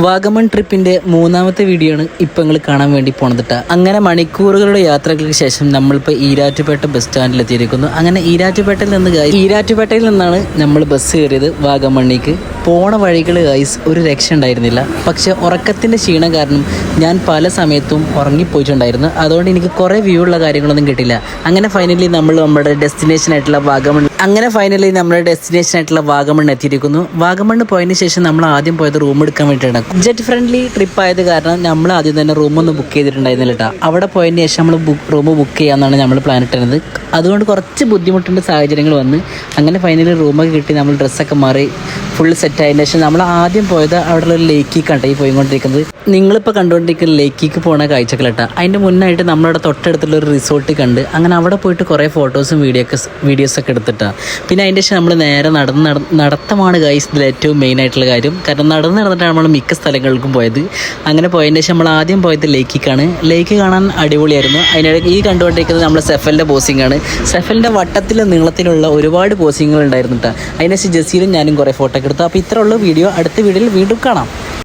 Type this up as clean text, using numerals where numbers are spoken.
വാഗമൺ ട്രിപ്പിൻ്റെ മൂന്നാമത്തെ വീഡിയോ ആണ് ഇപ്പം നിങ്ങൾ കാണാൻ വേണ്ടി പോണതിട്ട. അങ്ങനെ മണിക്കൂറുകളുടെ യാത്രകൾക്ക് ശേഷം നമ്മളിപ്പോൾ ഈരാറ്റുപേട്ട ബസ് സ്റ്റാൻഡിൽ എത്തിയിരിക്കുന്നു. അങ്ങനെ ഈരാറ്റുപേട്ടയിൽ നിന്നാണ് നമ്മൾ ബസ് കയറിയത് വാഗമണ്ണിലേക്ക്. പോണ വഴികൾ ഗൈസ് ഒരു രക്ഷ ഉണ്ടായിരുന്നില്ല. പക്ഷേ ഉറക്കത്തിൻ്റെ ക്ഷീണം കാരണം ഞാൻ പല സമയത്തും ഉറങ്ങിപ്പോയിട്ടുണ്ടായിരുന്നു. അതുകൊണ്ട് എനിക്ക് കുറേ വ്യൂ ഉള്ള കാര്യങ്ങളൊന്നും കിട്ടില്ല. അങ്ങനെ ഫൈനലി നമ്മുടെ ഡെസ്റ്റിനേഷൻ ആയിട്ടുള്ള വാഗമൺ എത്തിയിരിക്കുന്നു. വാഗമണ്ണ് പോയതിന് ശേഷം നമ്മൾ ആദ്യം പോയത് റൂം എടുക്കാൻ വേണ്ടിയിട്ടാണ്. ബഡ്ജറ്റ് ഫ്രണ്ട്ലി ട്രിപ്പ് ആയത് കാരണം നമ്മൾ ആദ്യം തന്നെ റൂമൊന്നും ബുക്ക് ചെയ്തിട്ടുണ്ടായിരുന്നില്ല കേട്ടോ. അവിടെ പോയതിന് ശേഷം നമ്മൾ റൂം ബുക്ക് ചെയ്യാമെന്നാണ് നമ്മൾ പ്ലാൻ ഇട്ടിരുന്നത്. അതുകൊണ്ട് കുറച്ച് ബുദ്ധിമുട്ടുള്ള സാഹചര്യങ്ങൾ വന്ന് അങ്ങനെ ഫൈനലി റൂമൊക്കെ കിട്ടി. നമ്മൾ ഡ്രസ്സൊക്കെ മാറി ഫുൾ സെറ്റ് ആയതിന് ശേഷം നമ്മൾ ആദ്യം പോയത് അവിടെയുള്ള ഒരു ലേക്കിക്കാണ് ഈ പോയിക്കൊണ്ടിരിക്കുന്നത്. നിങ്ങളിപ്പോൾ കണ്ടുകൊണ്ടിരിക്കുന്ന ലേക്കിക്ക് പോണ കാഴ്ചകൾ കേട്ടോ. അതിൻ്റെ മുന്നായിട്ട് നമ്മളവിടെ തൊട്ടടുത്തുള്ള ഒരു റിസോർട്ട് കണ്ട് അങ്ങനെ അവിടെ പോയിട്ട് കുറേ ഫോട്ടോസും വീഡിയോസൊക്കെ എടുത്തിട്ടാണ്. പിന്നെ അതിൻ്റെ ശേഷം നമ്മൾ നേരെ നടത്തമാണ് ഗൈസ് ഇതിൽ ഏറ്റവും മെയിൻ ആയിട്ടുള്ള കാര്യം. കാരണം നടന്നിട്ടാണ് നമ്മൾ മിക്ക സ്ഥലങ്ങൾക്കും പോയത്. അങ്ങനെ പോയതിൻ്റെ ശേഷം നമ്മൾ ആദ്യം പോയത് ലേക്കിക്കാണ്. ലേക്ക് കാണാൻ അടിപൊളിയായിരുന്നു. അതിനിടയ്ക്ക് ഈ കണ്ടുകൊണ്ടിരിക്കുന്നത് നമ്മൾ സെഫലിൻ്റെ പോസിംഗ് ആണ്. സെഫലിൻ്റെ വട്ടത്തിലും നീളത്തിലുള്ള ഒരുപാട് പോസിങ്ങുകൾ ഉണ്ടായിരുന്നു കേട്ടോ. അതിന് ശേഷം ജസീലും ഞാനും കുറേ ഫോട്ടോ ഒക്കെ എടുത്തു. അപ്പോൾ ഇത്രയുള്ള വീഡിയോ അടുത്ത വീഡിയോയിൽ വീണ്ടും കാണാം.